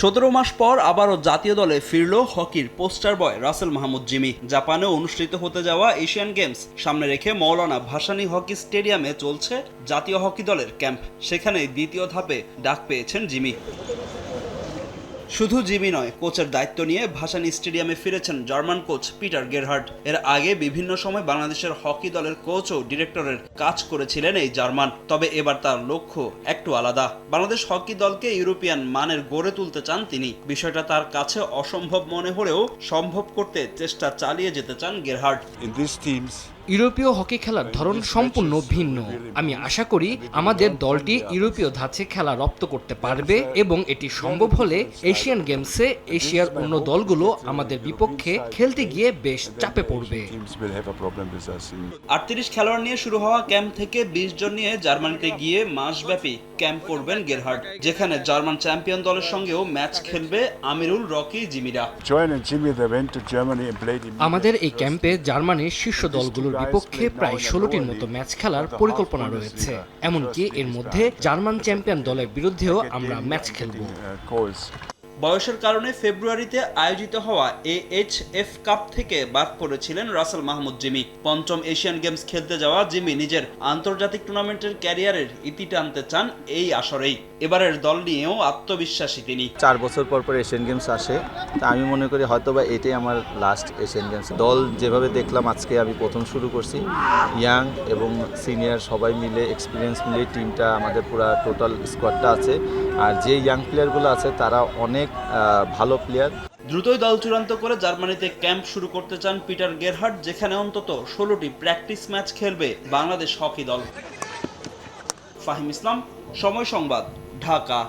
17 মাস পর আবারও জাতীয় দলে ফিরল হকির পোস্টার বয় রাসেল মাহমুদ জিমি। জাপানে অনুষ্ঠিত হতে যাওয়া এশিয়ান গেমস সামনে রেখে মৌলানা ভাসানী হকি স্টেডিয়ামে চলছে জাতীয় হকি দলের ক্যাম্প। সেখানে দ্বিতীয় ধাপে ডাক পেয়েছেন জিমি। শুধু জিমি নয়, কোচের দায়িত্ব নিয়ে ভাসানী স্টেডিয়ামে ফিরেছেন জার্মান কোচ পিটার গেরহার্ড। এর আগে বিভিন্ন সময় বাংলাদেশের হকি দলের কোচ ও ডিরেক্টরের কাজ করেছিলেন এই জার্মান। তবে এবার তার লক্ষ্য একটু আলাদা। বাংলাদেশ হকি দলকে ইউরোপিয়ান মানের গড়ে তুলতে চান তিনি। বিষয়টা তার কাছে অসম্ভব মনে হলেও সম্ভব করতে চেষ্টা চালিয়ে যেতে চান গেরহার্ড। ইউরোপীয় হকি খেলার ধরন সম্পূর্ণ ভিন্ন। আমি আশা করি আমাদের দলটি ইউরোপীয় ধাঁচে খেলা রপ্ত করতে পারবে এবং এটি সম্ভব হলে এশিয়ান গেমসে এশিয়ার অন্য দলগুলো আমাদের বিপক্ষে খেলতে গিয়ে বেশ চাপে পড়বে। 38 খেলোয়াড় নিয়ে শুরু হওয়া ক্যাম্প থেকে 20 জন নিয়ে জার্মানিতে গিয়ে মাসব্যাপী ক্যাম্প করবেন গেরহার্ড, যেখানে জার্মান চ্যাম্পিয়ন দলের সঙ্গেও ম্যাচ খেলবে আমিরুল, রকি, জিমিরা। আমাদের এই ক্যাম্পে জার্মানির শীর্ষ দলগুলোর বিপক্ষে প্রায় 16টির মতো ম্যাচ খেলার পরিকল্পনা রয়েছে। এমনকি এর মধ্যে জার্মান চ্যাম্পিয়ন দলের বিরুদ্ধেও আমরা ম্যাচ খেলব। বয়সের কারণে ফেব্রুয়ারিতে আয়োজিত হওয়া AHF কাপ থেকে বাদ পড়েছিলেন রাসেল মাহমুদ জিমি। পঞ্চম এশিয়ান গেমস খেলতে যাওয়া জিমি নিজের আন্তর্জাতিক টুর্নামেন্টের ক্যারিয়ারের ইতি টানতে চান এই আসরেই। এবারের দল নিয়েও আত্মবিশ্বাসী তিনি। 4 বছর পর পর এশিয়ান গেমস আসে, তা আমি মনে করি হয়তোবা এটাই আমার লাস্ট এশিয়ান গেমস। দল যেভাবে দেখলাম আজকে আমি প্রথম শুরু করছি, ইয়াং এবং সিনিয়র সবাই মিলে এক্সপিরিয়েন্স মিলে টিমটা আমাদের পুরো টোটাল স্কোয়াডটা আছে। আর যে ইয়াং প্লেয়ারগুলো আছে তারা অনেক ভালো প্লেয়ার। দ্রুতই দল চূড়ান্ত করে জার্মানিতে ক্যাম্প শুরু করতে চান পিটার গেরহার্ড, যেখানে অন্তত 16টি প্র্যাকটিস ম্যাচ খেলবে বাংলাদেশ হকি দল। ফাহিম ইসলাম, সময় সংবাদ, ঢাকা।